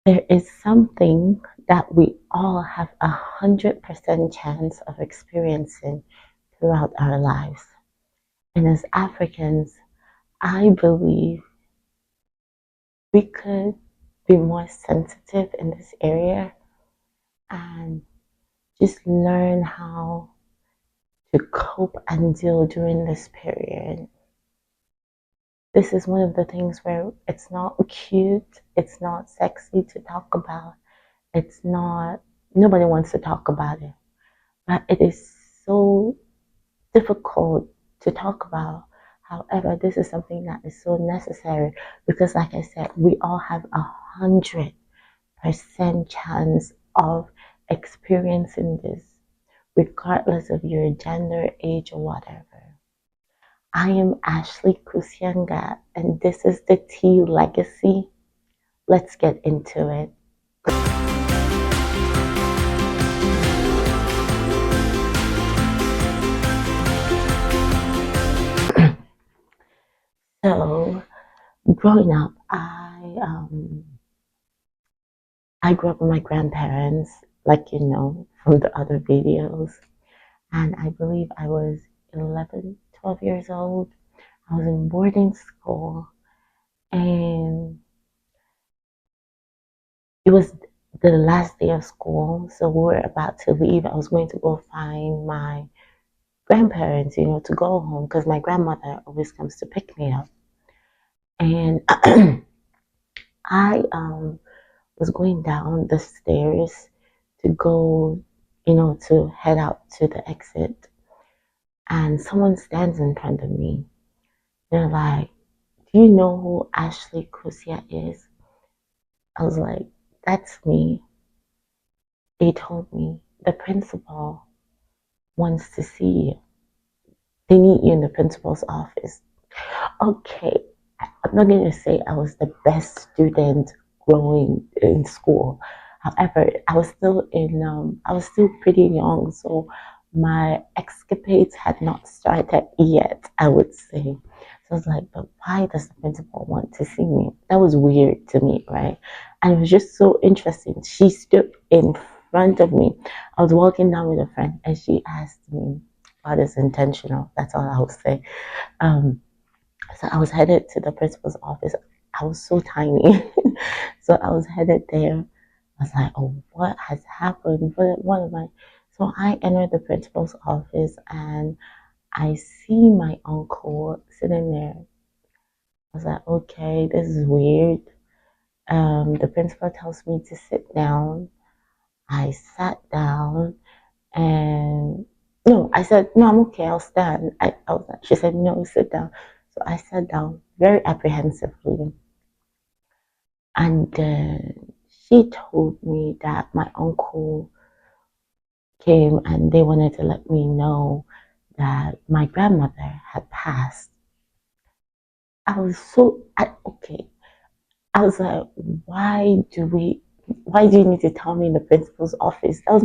There is something that we all have 100% chance of experiencing throughout our lives. And as Africans, I believe we could be more sensitive in this area and just learn how to cope and deal during this period. This is one of the things where it's not cute, it's not sexy to talk about, it's not, nobody wants to talk about it, but it is so difficult to talk about. However, this is something that is so necessary because, like I said, we all have 100% chance of experiencing this, regardless of your gender, age, or whatever. I am Ashley Kusianga, and this is the T Legacy. Let's get into it. So, growing up, I grew up with my grandparents, like you know from the other videos, and I believe I was 11, 12 years old. I was in boarding school, and it was the last day of school, so we were about to leave. I was going to go find my grandparents, to go home because my grandmother always comes to pick me up. And I was going down the stairs to go, to head out to the exit, and someone stands in front of me. They're like, "Do you know who Ashley Kusia is?" I was like, "That's me." They told me the principal wants to see you. They need you in the principal's office. Okay, I'm not going to say I was the best student growing in school. However, I was still pretty young, so my escapades had not started yet, I would say. So I was like, but why does the principal want to see me? That was weird to me, right? And it was just so interesting. She stood in front of me. I was walking down with a friend, and she asked me, God is intentional. That's all I would say. Um, so I was headed to the principal's office. I was so tiny. So I was headed there. I was like, oh, what has happened? What am I? So I entered the principal's office and I see my uncle sitting there. I was like, okay, this is weird. The principal tells me to sit down. I sat down and no, I said, no, I'm okay, I'll stand. She said, no, sit down. So I sat down very apprehensively. And then she told me that my uncle came and they wanted to let me know that my grandmother had passed. I was okay. I was like, why do you need to tell me in the principal's office? That was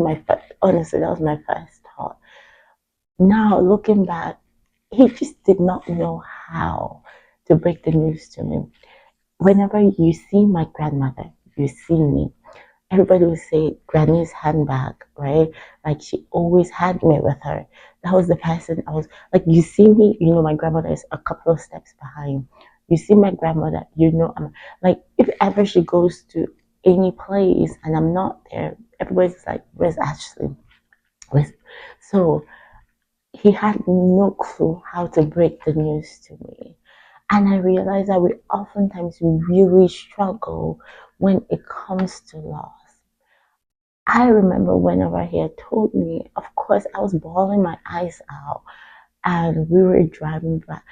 honestly, that was my first thought. Now, looking back, he just did not know how to break the news to me. Whenever you see my grandmother, you see me. Everybody would say Granny's handbag, right? Like she always had me with her. That was the person I was like. You see me, my grandmother is a couple of steps behind. You see my grandmother, I'm like, if ever she goes to any place and I'm not there, everybody's like, "Where's Ashley?" Where's... So he had no clue how to break the news to me. And I realized that we really struggle when it comes to loss. I remember whenever he had told me, of course, I was bawling my eyes out and we were driving back.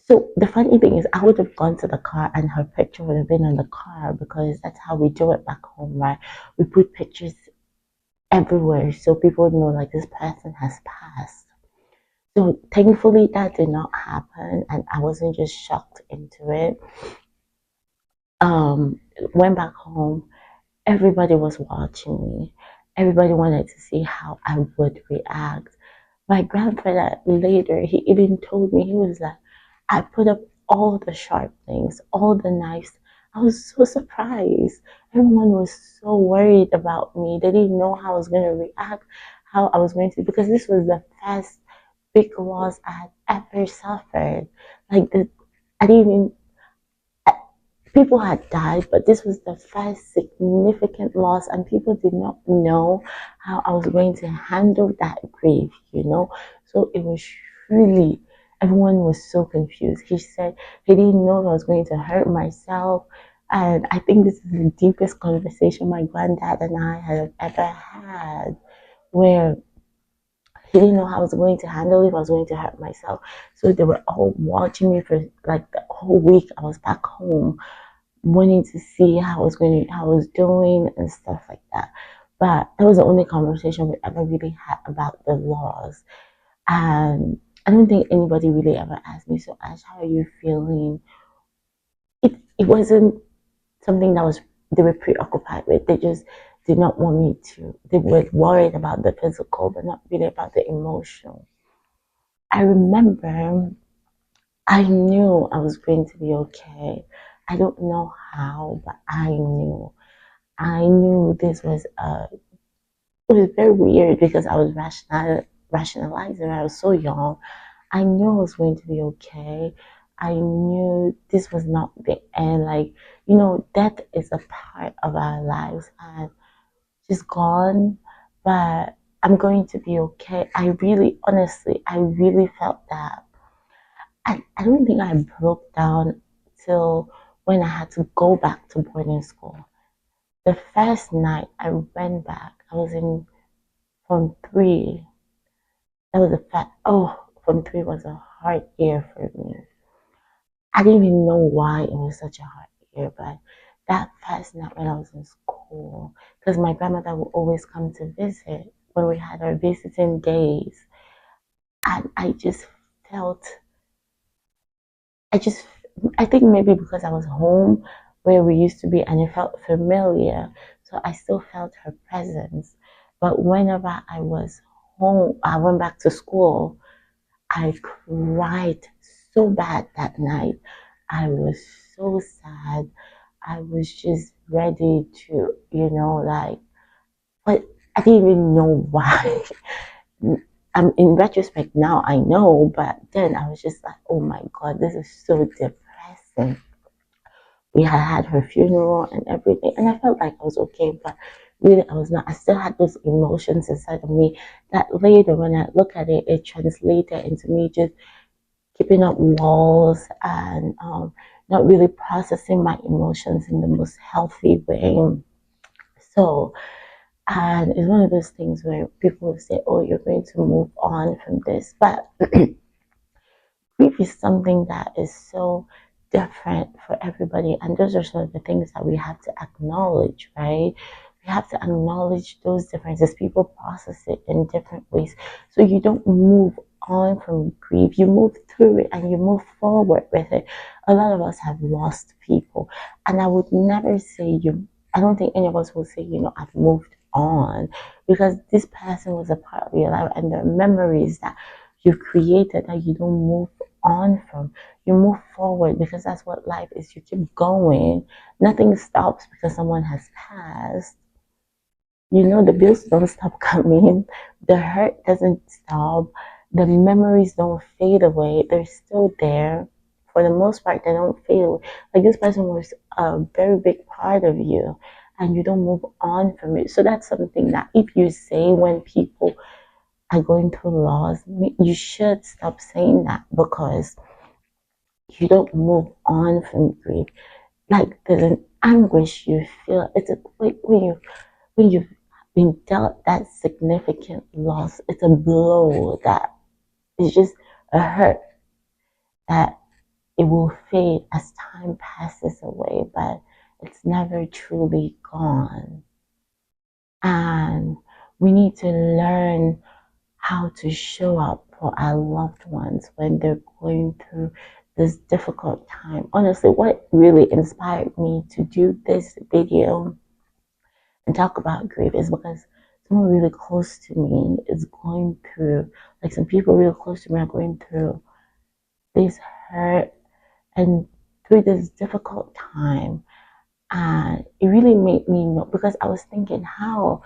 So the funny thing is, I would have gone to the car and her picture would have been on the car because that's how we do it back home, right? We put pictures everywhere so people would know like this person has passed. So thankfully that did not happen and I wasn't just shocked into it. Went back home. Everybody was watching me. Everybody wanted to see how I would react. My grandfather later, he even told me, he was like, I put up all the sharp things, all the knives. I was so surprised. Everyone was so worried about me. They didn't know how I was going to react, how I was going to, because this was the first big loss I had ever suffered. Like I didn't even, people had died, but this was the first significant loss, and people did not know how I was going to handle that grief, you know. So it was really, everyone was so confused. He said he didn't know if I was going to hurt myself. And I think this is the deepest conversation my granddad and I have ever had, where he didn't know how I was going to handle it, if I was going to hurt myself. So they were all watching me for like the whole week. I was back home wanting to see how I was doing and stuff like that. But that was the only conversation we ever really had about the laws. And I don't think anybody really ever asked me, so Ash, how are you feeling? It wasn't something that was they were preoccupied with. They just did not want me to. They were worried about the physical, but not really about the emotional. I remember I knew I was going to be okay. I don't know how, but I knew. I knew this was it was very weird because I was rationalizing. I was so young. I knew I was going to be okay. I knew this was not the end. Like, death is a part of our lives and she's gone, but I'm going to be okay. I really, honestly, I really felt that. I don't think I broke down till when I had to go back to boarding school. The first night I went back, I was in Form 3. That was a fact. Oh, Form 3 was a hard year for me. I didn't even know why it was such a hard year, but that first night when I was in school, because my grandmother would always come to visit when we had our visiting days, and felt, I just, I think maybe because I was home where we used to be and it felt familiar, so I still felt her presence. But whenever I was home, I went back to school, I cried so bad that night. I was so sad. I was just ready to, like, but I didn't even know why. In retrospect now, I know, but then I was just like, oh my God, this is so depressing. We had her funeral and everything, and I felt like I was okay, but really I was not. I still had those emotions inside of me that later, when I look at it, it translated into me just keeping up walls and not really processing my emotions in the most healthy way. So, and it's one of those things where people will say, oh, you're going to move on from this. But grief is something that is so different for everybody. And those are sort of the things that we have to acknowledge, right? We have to acknowledge those differences. People process it in different ways. So you don't move on from grief. You move through it and you move forward with it. A lot of us have lost people. And I would never say I don't think any of us will say, I've moved on, because this person was a part of your life and the memories that you've created that you don't move on from. You move forward because that's what life is. You keep going. Nothing stops because someone has passed. The bills don't stop coming. The hurt doesn't stop. The memories don't fade away. They're still there. For the most part, they don't fade away. Like, this person was a very big part of you and you don't move on from it. So that's something that if you say when people are going through loss, you should stop saying that, because you don't move on from grief. Like, there's an anguish you feel. It's when you've been dealt that significant loss. It's a blow that is just a hurt that it will fade as time passes away, but it's never truly gone. And we need to learn how to show up for our loved ones when they're going through this difficult time. Honestly, what really inspired me to do this video and talk about grief is because someone really close to me is going through, like, some people real close to me are going through this hurt and through this difficult time. And it really made me know, because I was thinking, how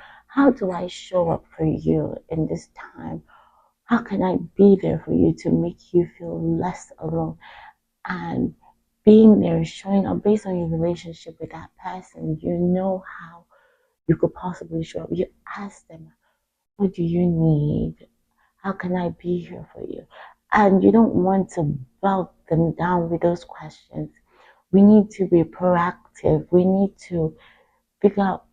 do I show up for you in this time? How can I be there for you to make you feel less alone? And being there, showing up based on your relationship with that person, you know how you could possibly show up. You ask them, what do you need? How can I be here for you? And you don't want to belt them down with those questions. We need to be proactive. We need to figure out,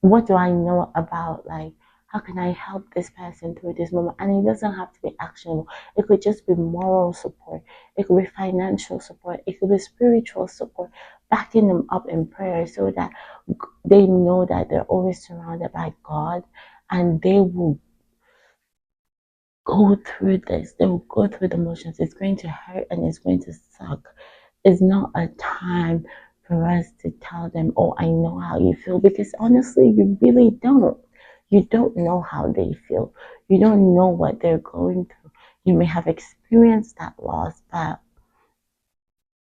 what do I know about, like, how can I help this person through this moment? And it doesn't have to be actionable. It could just be moral support. It could be financial support. It could be spiritual support, backing them up in prayer so that they know that they're always surrounded by God, and they will go through this. They will go through the motions. It's going to hurt and it's going to suck. It's not a time for us to tell them, oh, I know how you feel, because honestly, you really don't. You don't know how they feel. You don't know what they're going through. You may have experienced that loss, but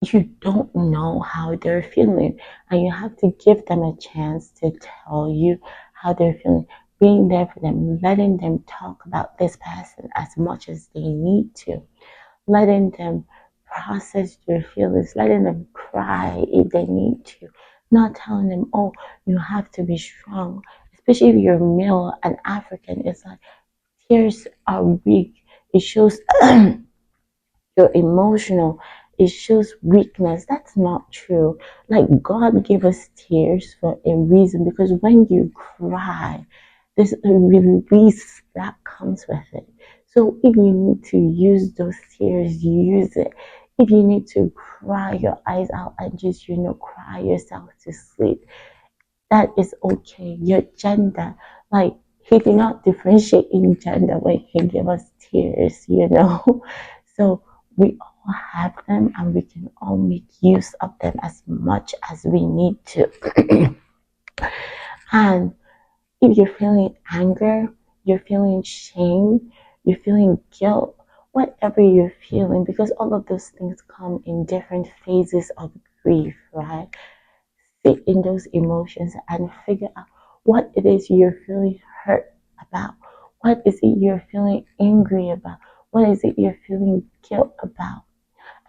you don't know how they're feeling. And you have to give them a chance to tell you how they're feeling. Being there for them, letting them talk about this person as much as they need to, letting them process their feelings, letting them cry if they need to, not telling them, oh, you have to be strong. Especially if you're male and African, it's like tears are weak. It shows you're emotional. It shows weakness. That's not true. Like, God gave us tears for a reason, because when you cry, there's a release that comes with it. So if you need to use those tears, use it. If you need to cry your eyes out and just, cry yourself to sleep, that is okay. Your gender, like, he did not differentiate in gender when he gave us tears. So we all have them, and we can all make use of them as much as we need to. And if you're feeling anger, you're feeling shame, you're feeling guilt, whatever you're feeling, because all of those things come in different phases of grief, right? Sit in those emotions and figure out what it is you're feeling hurt about. What is it you're feeling angry about? What is it you're feeling guilt about?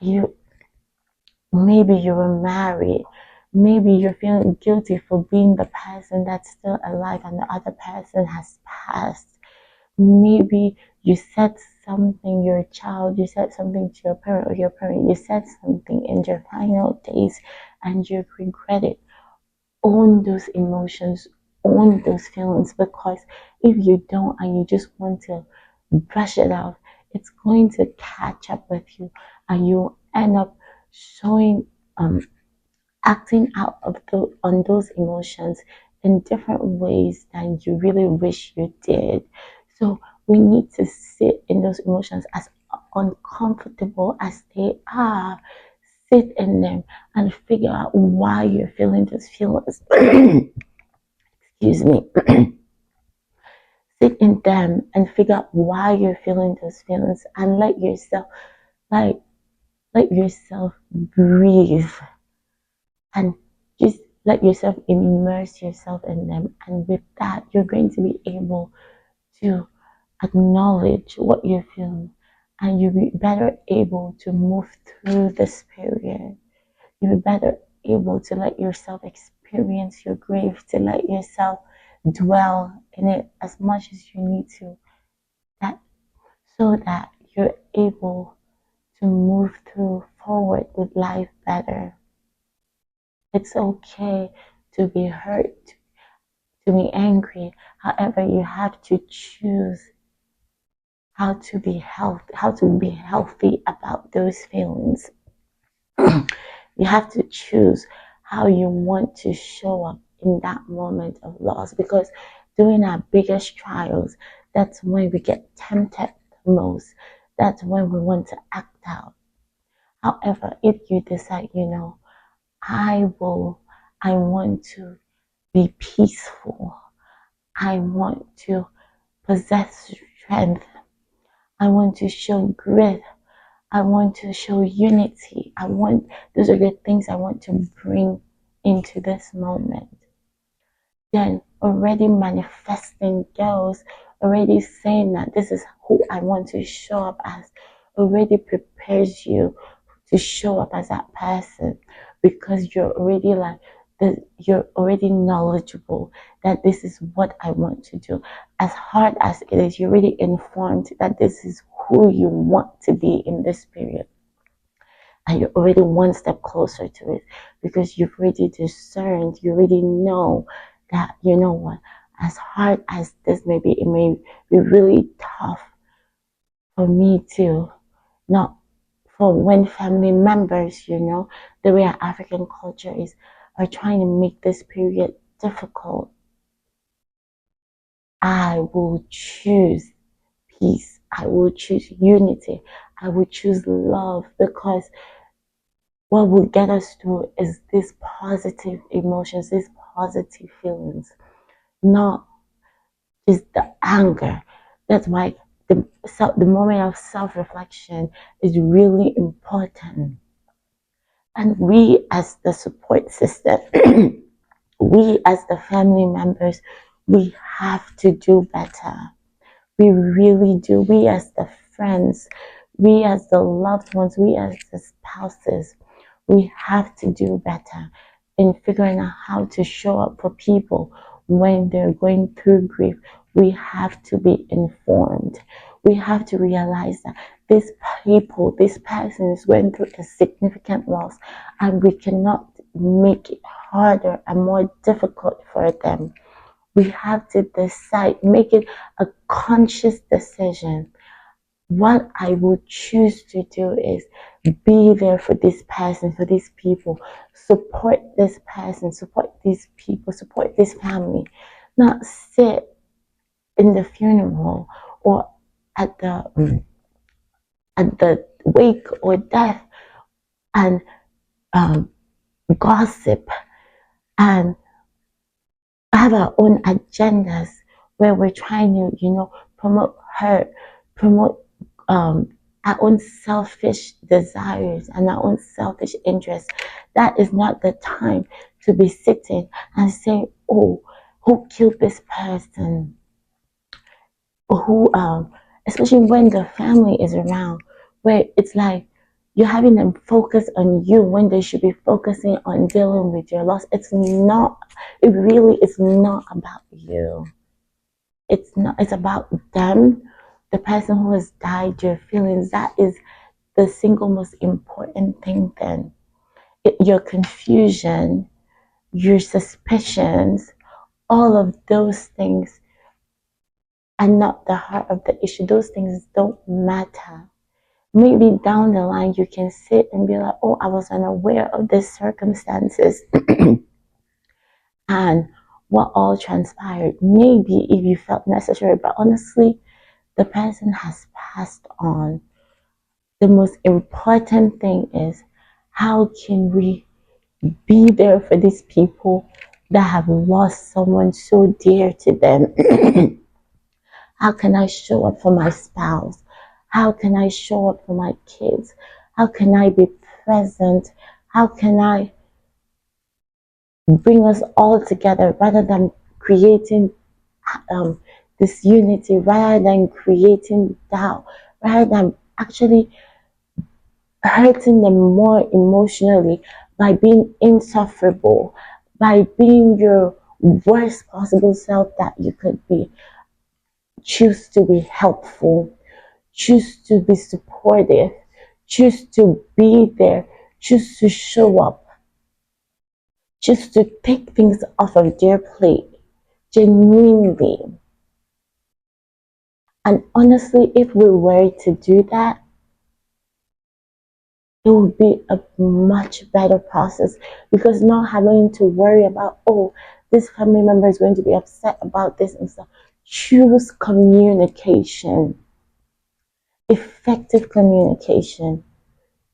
You Maybe you were married. Maybe you're feeling guilty for being the person that's still alive and the other person has passed. Maybe you said something, your child, you said something to your parent, or your parent, you said something in your final days and you regret it. Own those emotions, own those feelings, because if you don't and you just want to brush it off, it's going to catch up with you, and you end up showing acting out of on those emotions in different ways than you really wish you did. So we need to sit in those emotions, as uncomfortable as they are. Sit in them and figure out why you're feeling those feelings. Excuse me. Sit in them and figure out why you're feeling those feelings, and like let yourself breathe, and just let yourself immerse yourself in them. And with that, you're going to be able to acknowledge what you're feeling, and you'll be better able to move through this period. You'll be better able to let yourself experience your grief, to let yourself dwell in it as much as you need to, that so that you're able to move through forward with life better. It's okay to be hurt, to be angry. However, you have to choose how to be healthy about those feelings. You have to choose how you want to show up in that moment of loss, because during our biggest trials, that's when we get tempted most. That's when we want to act out. However, if you decide, I will, I want to be peaceful. I want to possess strength. I want to show grit. I want to show unity. Those are the things I want to bring into this moment, then already manifesting those, already saying that this is who I want to show up as, already prepares you to show up as that person, because you're already like that, you're already knowledgeable that this is what I want to do. As hard as it is, you're already informed that this is who you want to be in this period. And you're already one step closer to it, because you've already discerned, you already know that, you know what, as hard as this may be, it may be really tough for me to not, for when family members, the way our African culture is, are trying to make this period difficult. I will choose peace. I will choose unity. I will choose love, because what will get us through is these positive emotions, these positive feelings, not just the anger. That's why the moment of self-reflection is really important. And we as the support system, we as the family members, we have to do better. We really do. We as the friends, we as the loved ones, we as the spouses, we have to do better in figuring out how to show up for people when they're going through grief. We have to be informed. We have to realize that this person is going through a significant loss, and we cannot make it harder and more difficult for them. We have to decide, make it a conscious decision. What I would choose to do is be there for this person, for these people, support this person, support these people, support this family, not sit in the funeral or at the wake or death and gossip and have our own agendas where we're trying to, promote hurt, promote our own selfish desires and our own selfish interests. That is not the time to be sitting and saying, "Oh, who killed this person?" Who, especially when the family is around, where it's like you're having them focus on you when they should be focusing on dealing with your loss. It's not, it really is not about you. It's not, it's about them, the person who has died, your feelings. That is the single most important thing then. Your confusion, your suspicions, all of those things are not the heart of the issue. Those things don't matter. Maybe down the line you can sit and be like, "Oh, I was unaware of these circumstances and what all transpired." Maybe if you felt necessary, but honestly, the person has passed on. The most important thing is, how can we be there for these people that have lost someone so dear to them? How can I show up for my spouse? How can I show up for my kids? How can I be present? How can I bring us all together rather than creating this unity, rather than creating doubt, rather than actually hurting them more emotionally by being insufferable, by being your worst possible self that you could be? Choose to be helpful, choose to be supportive, choose to be there, choose to show up, choose to take things off of their plate genuinely. And honestly, if we were to do that, it would be a much better process, because not having to worry about, "Oh, this family member is going to be upset about this," and stuff. Choose communication, effective communication.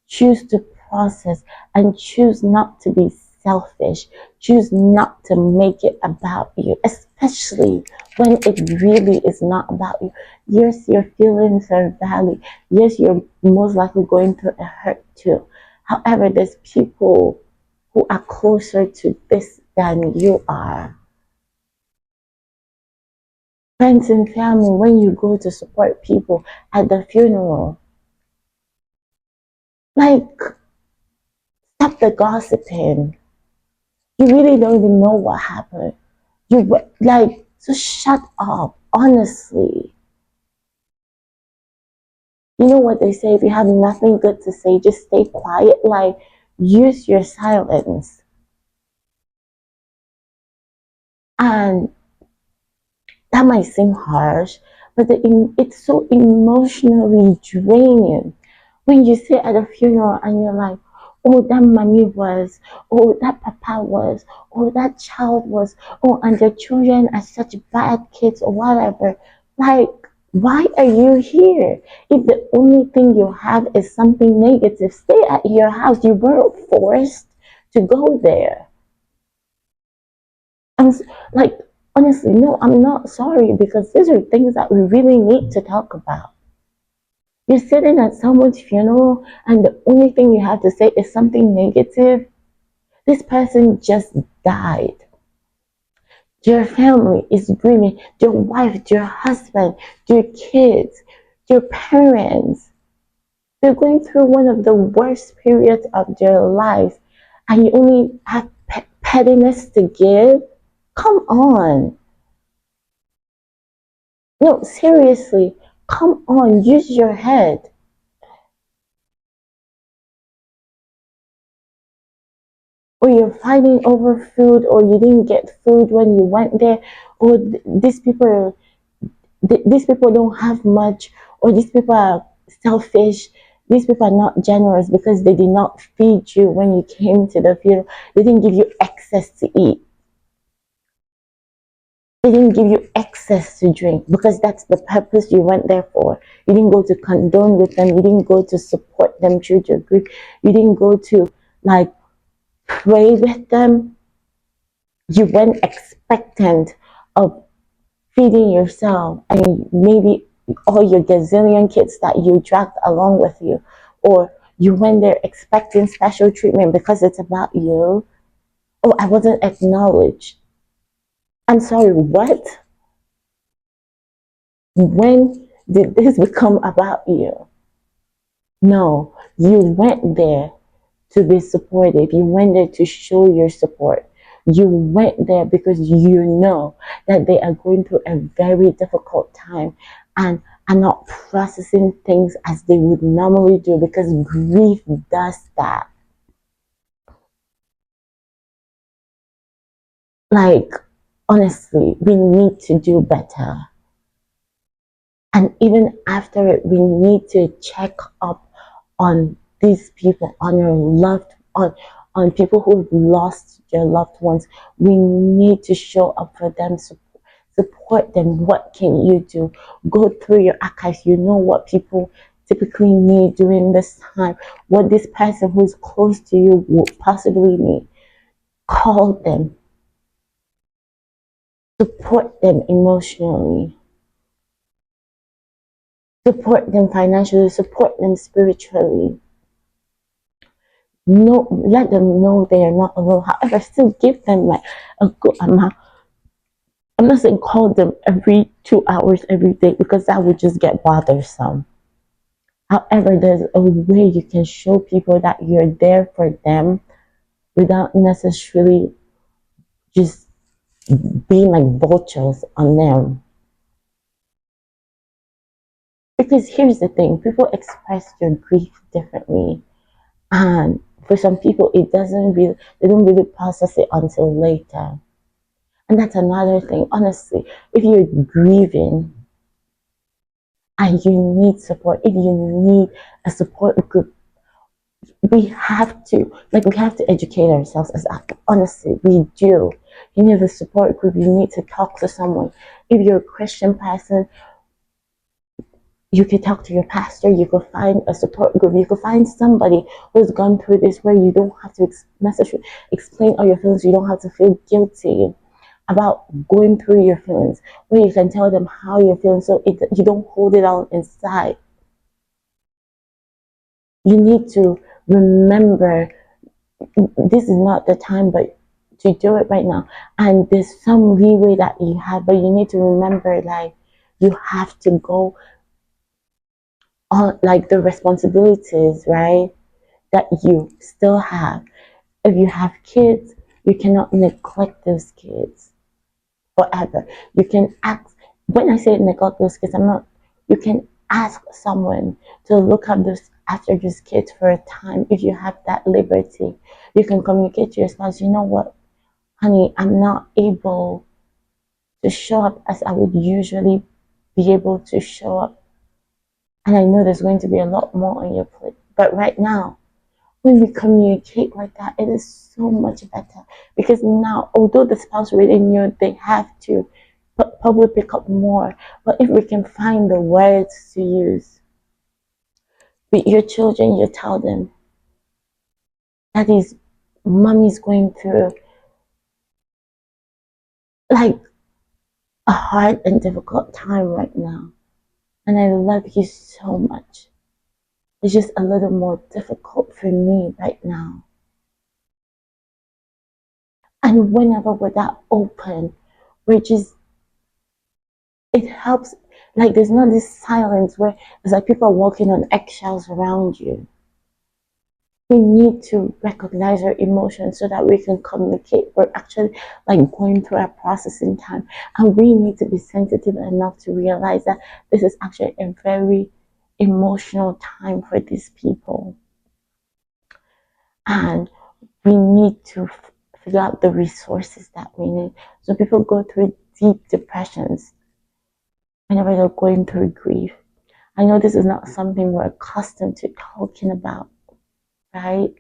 Choose to process and choose not to be selfish. Choose not to make it about you, especially when it really is not about you. Yes, your feelings are valid. Yes, you're most likely going through a hurt too. However, there's people who are closer to this than you are. Friends and family, when you go to support people at the funeral, like, stop the gossiping. You really don't even know what happened. You like, so shut up, honestly. You know what they say, if you have nothing good to say, just stay quiet. Like, use your silence. And that might seem harsh, but it's so emotionally draining when you sit at a funeral and you're like, oh, that mommy was, oh, that papa was, oh, that child was, oh, and their children are such bad kids or whatever. Like, why are you here? If the only thing you have is something negative, stay at your house. You weren't forced to go there. I'm like, honestly, no, I'm not sorry, because these are things that we really need to talk about. You're sitting at someone's funeral and the only thing you have to say is something negative. This person just died. Your family is grieving, your wife, your husband, your kids, your parents. They're going through one of the worst periods of their lives, and you only have pettiness to give? Come on. No, seriously, come on, use your head. Or you're fighting over food, or you didn't get food when you went there, or these people don't have much, or these people are selfish. These people are not generous because they did not feed you when you came to the funeral. They didn't give you excess to eat. They didn't give you access to drink because that's the purpose you went there for. You didn't go to condone with them. You didn't go to support them through their grief. You didn't go to, like, pray with them. You went expectant of feeding yourself and maybe all your gazillion kids that you dragged along with you. Or you went there expecting special treatment because it's about you. Oh, I wasn't acknowledged. I'm sorry, what? When did this become about you? No, you went there to be supportive. You went there to show your support. You went there because you know that they are going through a very difficult time and are not processing things as they would normally do, because grief does that. Like, honestly, we need to do better. And even after it, we need to check up on these people, on your loved, on people who have lost their loved ones. We need to show up for them, support them. What can you do? Go through your archives. You know what people typically need during this time, what this person who's close to you would possibly need. Call them, support them emotionally, support them financially, support them spiritually. No, let them know they are not alone. However, still give them like a good amount. I'm not saying call them every 2 hours every day, because that would just get bothersome. However, there's a way you can show people that you're there for them without necessarily just being like vultures on them. Because here's the thing, people express their grief differently. And for some people, they don't really process it until later. And that's another thing. Honestly, if you're grieving and you need support, if you need a support group, we have to educate ourselves as actors. Honestly, we do. You need a support group. You need to talk to someone. If you're a Christian person, you could talk to your pastor. You could find a support group. You could find somebody who's gone through this, where you don't have to explain all your feelings. You don't have to feel guilty about going through your feelings, where you can tell them how you're feeling, so you don't hold it all inside. You need to remember this is not the time, but to do it right now. And there's some leeway that you have, but you need to remember, like, you have to go on, like, the responsibilities, right, that you still have. If you have kids, you cannot neglect those kids forever. You can ask, when I say neglect those kids, I'm not, you can ask someone to look up those after those kids for a time. If you have that liberty, you can communicate to your spouse, you know what, honey, I'm not able to show up as I would usually be able to show up. And I know there's going to be a lot more on your plate. But right now, when we communicate like that, it is so much better. Because now, although the spouse really knew they have to probably pick up more, but if we can find the words to use with your children, you tell them that is, mommy's going through like a hard and difficult time right now. And I love you so much. It's just a little more difficult for me right now. And whenever we're that open, we're just, it helps. Like, there's not this silence where it's like people are walking on eggshells around you. We need to recognize our emotions so that we can communicate. We're actually like going through our processing time, and we need to be sensitive enough to realize that this is actually a very emotional time for these people, and we need to figure out the resources that we need. So people go through deep depressions whenever they're going through grief. I know this is not something we're accustomed to talking about, right?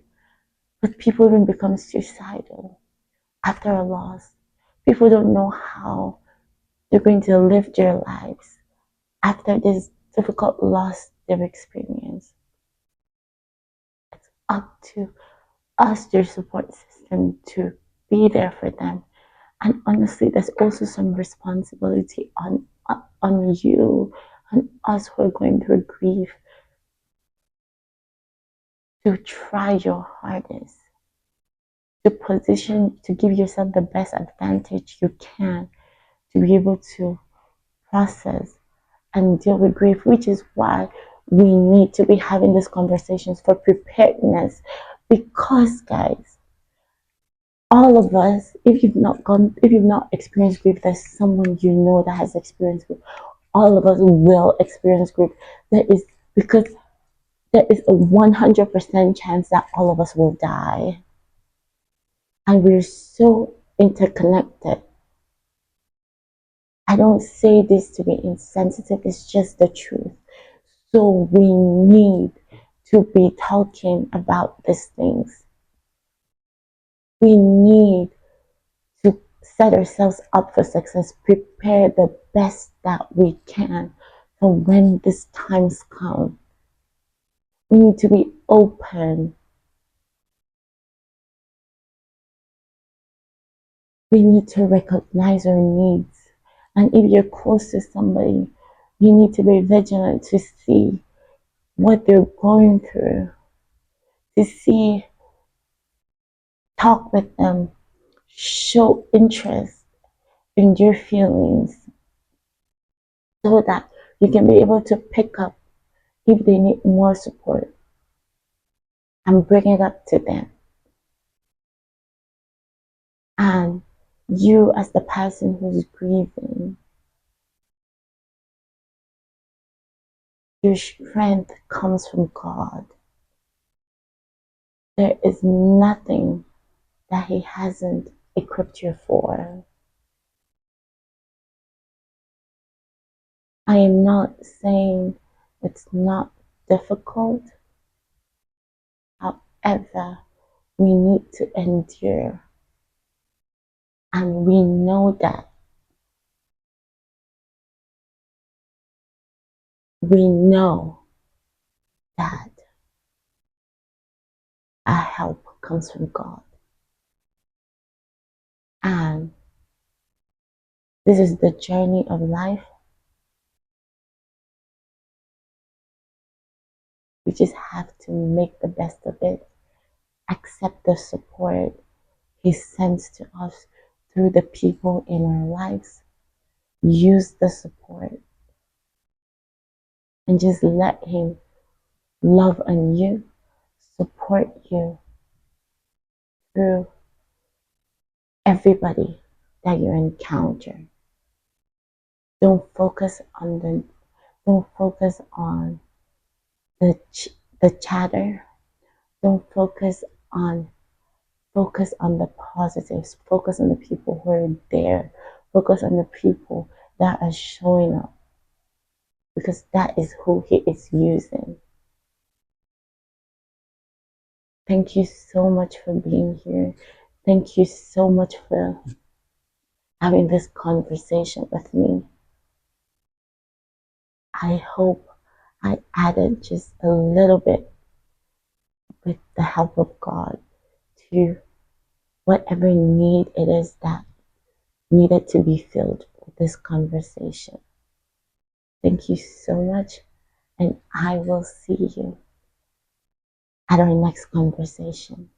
But people even become suicidal after a loss. People don't know how they're going to live their lives after this difficult loss they've experienced. It's up to us, their support system, to be there for them. And honestly, there's also some responsibility on you and us who are going through grief to try your hardest to position, to give yourself the best advantage you can to be able to process and deal with grief, which is why we need to be having these conversations for preparedness. Because, guys, all of us, if you've not experienced grief, there's someone you know that has experienced grief. All of us will experience grief. There is, because there is a 100% chance that all of us will die. And we're so interconnected. I don't say this to be insensitive, it's just the truth. So we need to be talking about these things. We need to set ourselves up for success, prepare the best that we can for when these times come. We need to be open. We need to recognize our needs. And if you're close to somebody, you need to be vigilant to see what they're going through, to see, talk with them, show interest in their feelings so that you can be able to pick up if they need more support and bring it up to them. And you, as the person who's grieving, your strength comes from God. There is nothing that He hasn't equipped you for. I am not saying it's not difficult. However, we need to endure. And we know that. We know that our help comes from God. And this is the journey of life. We just have to make the best of it accept the support He sends to us through the people in our lives. Use the support and just let Him love on you, support you through everybody that you encounter. Don't focus on the the chatter. Don't on focus on the positives. Focus on the people who are there. Focus on the people that are showing up because that is who He is using. Thank you so much for being here. Thank you so much for having this conversation with me. I hope I added just a little bit with the help of God to whatever need it is that needed to be filled with this conversation. Thank you so much, and I will see you at our next conversation.